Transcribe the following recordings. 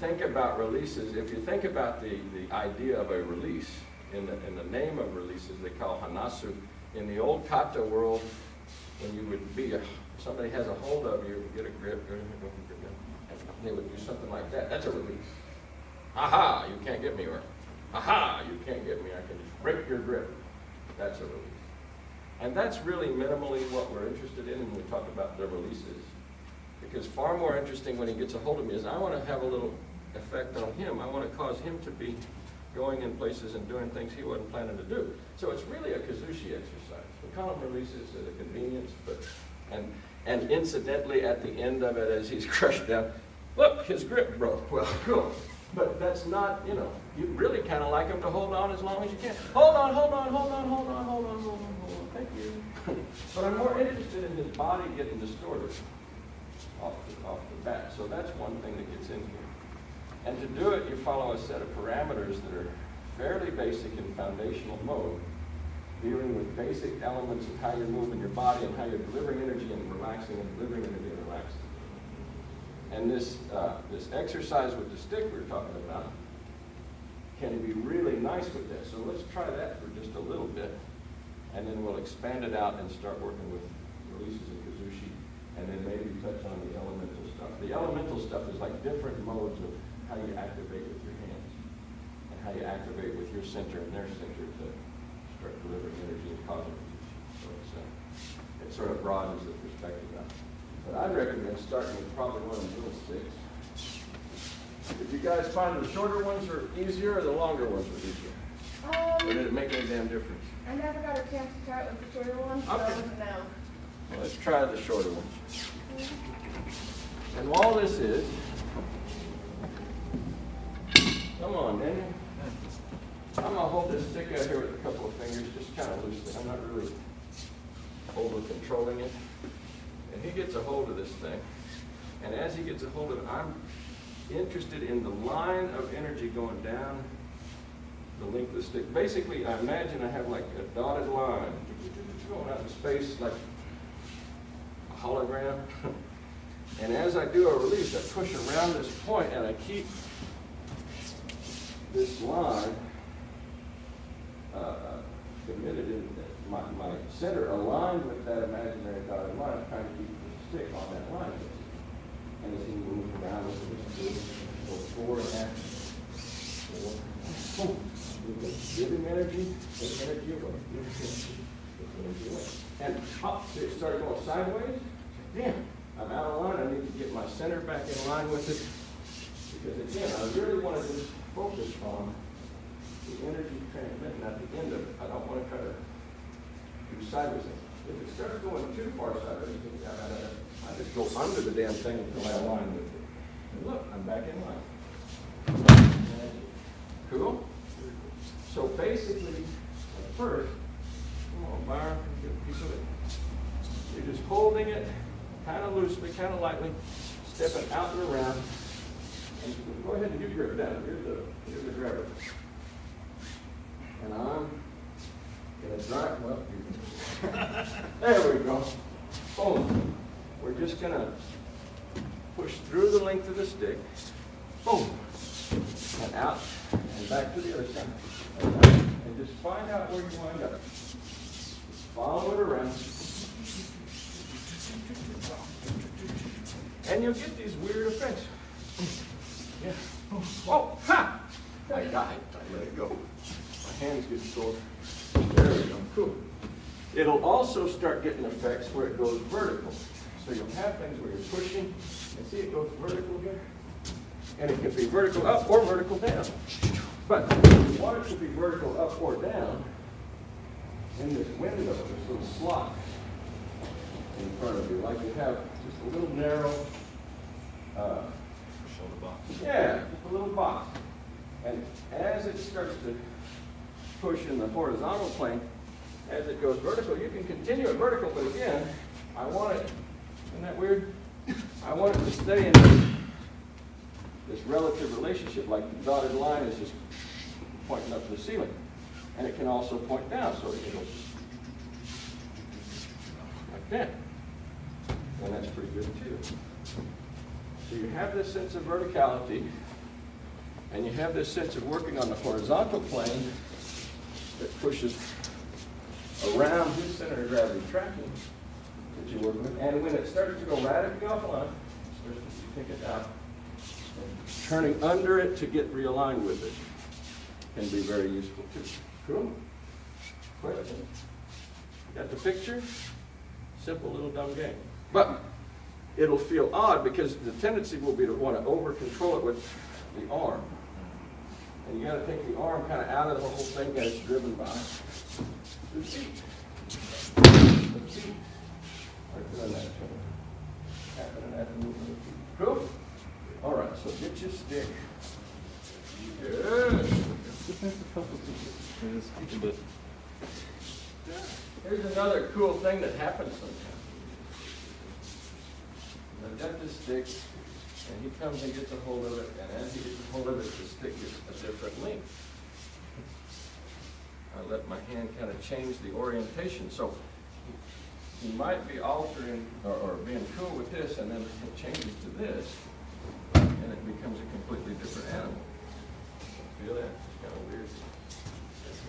think about releases, if you think about the idea of a release, in the name of releases they call Hanasu. In the old Kata world, when you would be, somebody has a hold of you, get a grip, and they would do something like that. That's a release. Aha, you can't get me, or aha, you can't get me. I can just break your grip. That's a release. And that's really minimally what we're interested in when we talk about the releases. Because far more interesting when he gets a hold of me is I want to have a little effect on him. I want to cause him to be going in places and doing things he wasn't planning to do. So it's really a kuzushi exercise. We call them releases as a convenience, but and incidentally at the end of it as he's crushed down, look, his grip broke. Well, cool. But that's not, you know, you really kind of like him to hold on as long as you can. Hold on, hold on, hold on, hold on, hold on, hold on, hold on. Thank you. But I'm more interested in his body getting distorted off the bat. So that's one thing that gets in here. And to do it, you follow a set of parameters that are fairly basic in foundational mode, dealing with basic elements of how you're moving your body and how you're delivering energy and relaxing and delivering energy and relaxing. And this exercise with the stick we were talking about can be really nice with this. So let's try that for just a little bit, and then we'll expand it out and start working with releases and kuzushi, and then maybe touch on the elemental stuff. The elemental stuff is like different modes of how you activate with your hands and how you activate with your center and their center to start delivering energy and causing kuzushi. So it sort of broadens the perspective out. But I'd recommend starting with probably one of the little sticks. Did you guys find the shorter ones are easier or the longer ones were easier? Or did it make any damn difference? I never got a chance to try it with the shorter ones, so I don't know. Well, let's try the shorter ones. And all this is, come on, Daniel. I'm going to hold this stick out here with a couple of fingers, just kind of loosely. I'm not really over-controlling it. And he gets a hold of this thing. And as he gets a hold of it, I'm interested in the line of energy going down the length of the stick. Basically, I imagine I have like a dotted line going out in space like a hologram. And as I do a release, I push around this point and I keep this line committed in my center aligned with that imaginary dotted line, trying to keep the stick on that line. And as he moves around with this, go forward and boom. Give him energy, take energy away. And up, it started going sideways. Damn, I'm out of line. I need to get my center back in line with it. Because again, I really want to just focus on the energy transmitting at the end of it. I don't want to try to do sideways things. If it starts going too far sideways, I just go under the damn thing until I align with it. And look, I'm back in line. Cool? So basically, at first, come on, Byron, get a piece of it. You're just holding it kind of loosely, kind of lightly, stepping out and around. And go ahead and you grip down. Here's the grabber. And I'm going to drive, well, there we go. Boom. We're just going to push through the length of the stick. Boom. And out and back to the other side. And just find out where you wind up. Follow it around. And you'll get these weird effects. Yeah. Oh, ha! I got it. I let it go. My hands get sore. There we go. Cool. It'll also start getting effects where it goes vertical. So you'll have things where you're pushing, and see it goes vertical here. And it can be vertical up or vertical down. But if you want it to be vertical up or down, in this window, this little slot in front of you, like you have just a little narrow shoulder box. Yeah, just a little box. And as it starts to push in the horizontal plane, as it goes vertical, you can continue it vertical, but again, I want it, isn't that weird? I want it to stay in this relative relationship, like the dotted line is just pointing up to the ceiling. And it can also point down, so it can go like that. And that's pretty good too. So you have this sense of verticality, And you have this sense of working on the horizontal plane that pushes around his center of gravity tracking that you're working with. And when it started to go radically offline, you pick it out. Turning under it to get realigned with it can be very useful too. Cool? Question? Got the picture? Simple little dumb game. But it'll feel odd because the tendency will be to want to over-control it with the arm. And you got to take the arm kind of out of the whole thing that it's driven by the feet. The feet are doing that. Happening at the movement of the feet. Cool? All right, so get your stick. Good. Here's another cool thing that happens sometimes. I've got this stick, and he comes and gets a hold of it, and as he gets a hold of it, the stick gets a different length. I let my hand kind of change the orientation, so he might be altering or being cool with this, and then it changes to this, and it becomes a completely different animal. Feel that? It's kind of weird.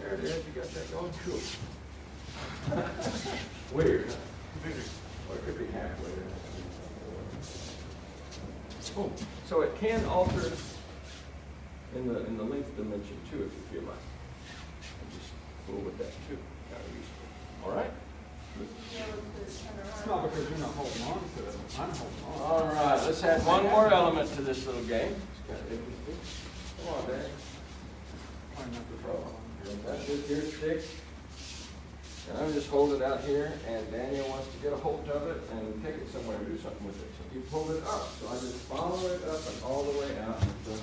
There it is. You got that going? Cool. Weird, huh? Or it could be halfway there. Boom. So it can alter in the length dimension too, if you feel like. Just fool with that too. Kind of useful. All right? No, because you're not holding on to it. I'm holding on. All right. Let's add one more element to this little game. It's kind of interesting. Come on, Dad. Trying not to throw on. Got this here stick. And I'm just holding it out here, and Daniel wants to get a hold of it and take it somewhere and do something with it. So he pulled it up. So I just follow it up and all the way out until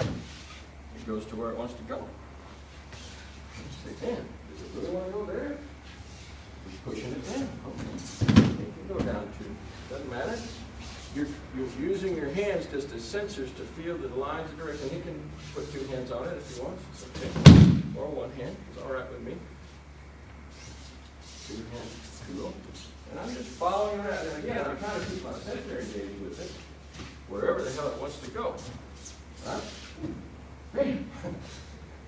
it goes to where it wants to go. Stick in. Does it really want to go there? He's pushing it in. Okay. It can go down to. Doesn't matter. You're using your hands just as sensors to feel the lines of direction. He can put two hands on it if he wants. Okay. Or one hand. It's all right with me. Two hands. Cool. And I'm just following around. And again, I'm trying to keep my center engaged with it, wherever the hell it wants to go. Right? Bam.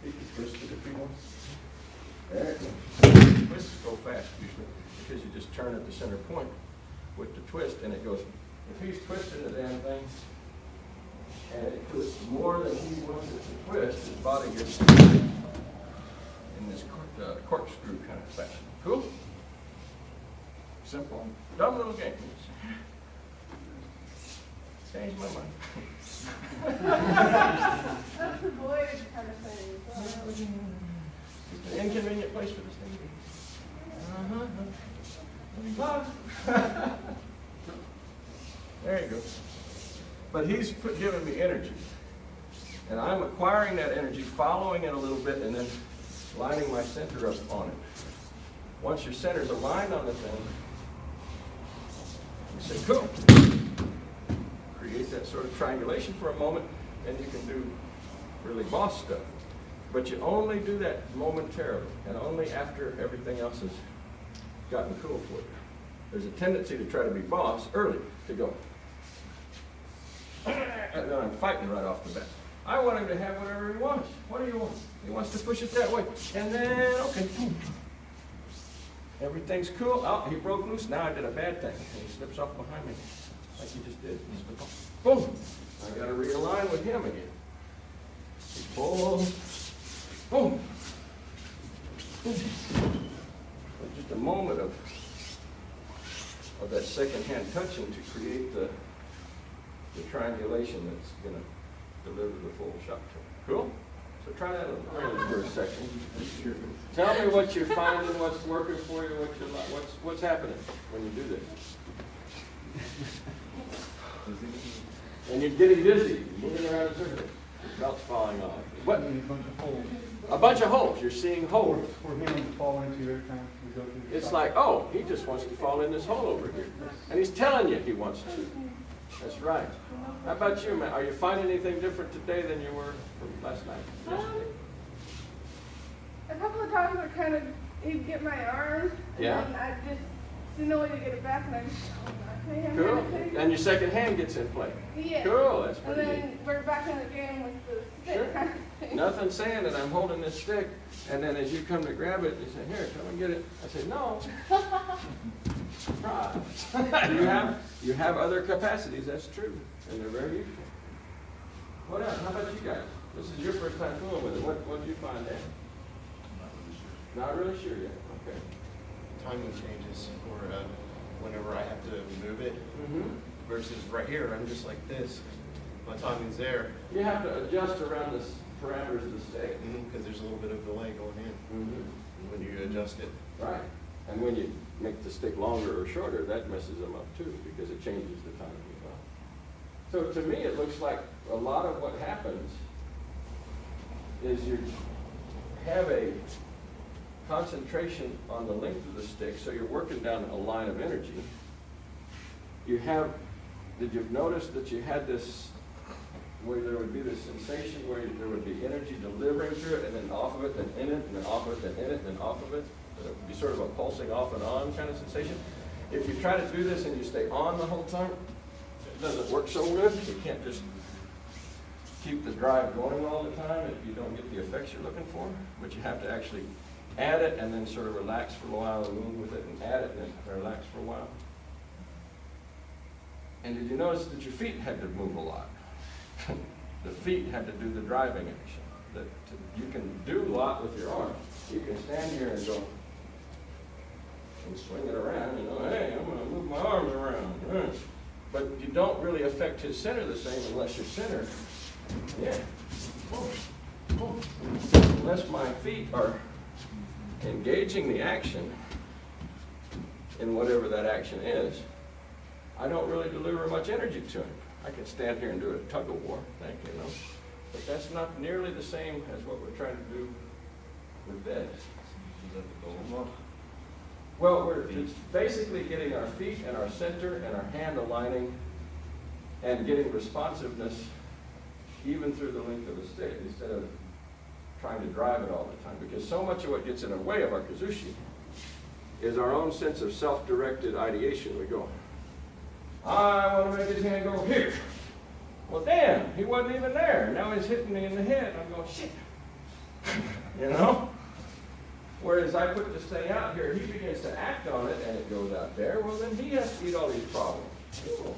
He can twist it if he wants. There it goes. Twists go fast usually because you just turn at the center point with the twist, and it goes. If he's twisting the damn thing, and it twists more than he wants it to twist, his body gets in this corkscrew kind of fashion. Cool? Simple. Dumb little game. Changed my mind. That's the voyage kind of thing. It's an inconvenient place for this thing to be. There you go. But he's giving me energy. And I'm acquiring that energy, following it a little bit, and then lining my center up on it. Once your center's aligned on the thing, you say, cool. Create that sort of triangulation for a moment, and you can do really boss stuff. But you only do that momentarily, and only after everything else has gotten cool for you. There's a tendency to try to be boss early, to go. And then I'm fighting right off the bat. I want him to have whatever he wants. What do you want? He wants to push it that way. And then, okay, boom. Everything's cool. Oh, he broke loose. Now I did a bad thing. And he slips off behind me, like he just did. Boom. I got to realign with him again. He pulls. Boom. Boom. Just a moment of that second hand touching to create the triangulation that's going to deliver the full shot. Cool? So try that a little for a second. Tell me what you're finding, what's working for you, what's happening when you do this. And you're getting dizzy, moving around in circles. Your belt's falling off. What? A bunch of holes. A bunch of holes. You're seeing holes. For him to fall into every time we go through the It's shop. like, oh, he just wants to fall in this hole over here. And he's telling you he wants to. That's right. How about you, man? Are you finding anything different today than you were from last night? Yesterday? A couple of times he'd get my arm, and Yeah. then I'd just didn't know when to get it back, and I just, oh, okay, I'm Cool. gonna take it. And your second hand gets in play. Yeah. Cool, that's And pretty then neat. we're back in the game with the stick Sure. kind of thing. Nothing saying that I'm holding this stick, and then as you come to grab it, you say, here, come and get it. I say, no. Surprise. you have other capacities, that's true, and they're very useful. What else? How about you guys? This is your first time fooling with it. What did you find out? Not really sure yet. Okay. Timing changes, or whenever I have to move it, Mm-hmm. versus right here, I'm just like this. My timing's there, You have to adjust around the parameters of the stick. because there's a little bit of delay going in Mm-hmm. when you adjust it. Right. And when you make the stick longer or shorter, that messes them up too, because it changes the timing as well. So to me, it looks like a lot of what happens is you have a concentration on the length of the stick, so you're working down a line of energy. You have, did you notice that you had this, where there would be this sensation where there would be energy delivering through it, and then off of it, then in it, and then off of it, then in it, and then off of it? It would be sort of a pulsing off and on kind of sensation. If you try to do this and you stay on the whole time, it doesn't work so good. You can't just keep the drive going all the time if you don't get the effects you're looking for, but you have to actually add it and then sort of relax for a while and move with it, and add it and then relax for a while. And did you notice that your feet had to move a lot? The feet had to do the driving action. That you can do a lot with your arms. You can stand here and go and swing it around, you know, hey, I'm gonna move my arms around. But you don't really affect his center the same unless your center, yeah, unless my feet are engaging the action in whatever that action is, I don't really deliver much energy to him. I can stand here and do a tug of war, you know, but that's not nearly the same as what we're trying to do with this. Is that the goal? Well, it's basically getting our feet and our center and our hand aligning and getting responsiveness even through the length of a stick instead of trying to drive it all the time. Because so much of what gets in the way of our kuzushi is our own sense of self-directed ideation. We go, I want to make his hand go here. Well, damn, he wasn't even there. Now he's hitting me in the head. I'm going, shit. You know? Whereas I put this thing out here, he begins to act on it, and it goes out there. Well, then he has to eat all these problems. Cool.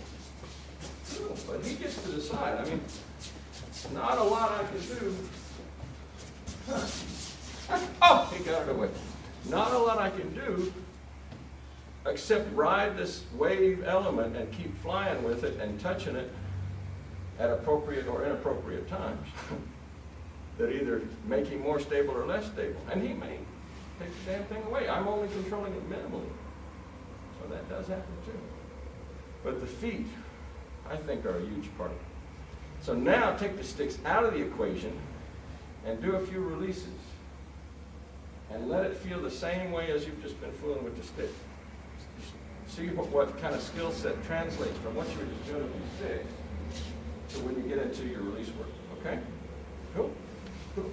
Cool. But he gets to decide. I mean, not a lot I can do. Oh, he got it away. Not a lot I can do except ride this wave element and keep flying with it and touching it at appropriate or inappropriate times that either make him more stable or less stable. And he may take the damn thing away. I'm only controlling it minimally. So that does happen too. But the feet, I think, are a huge part of it. So now take the sticks out of the equation and do a few releases. And let it feel the same way as you've just been fooling with the stick. See what kind of skill set translates from what you were just doing with the stick to when you get into your release work. Okay? Cool? Cool.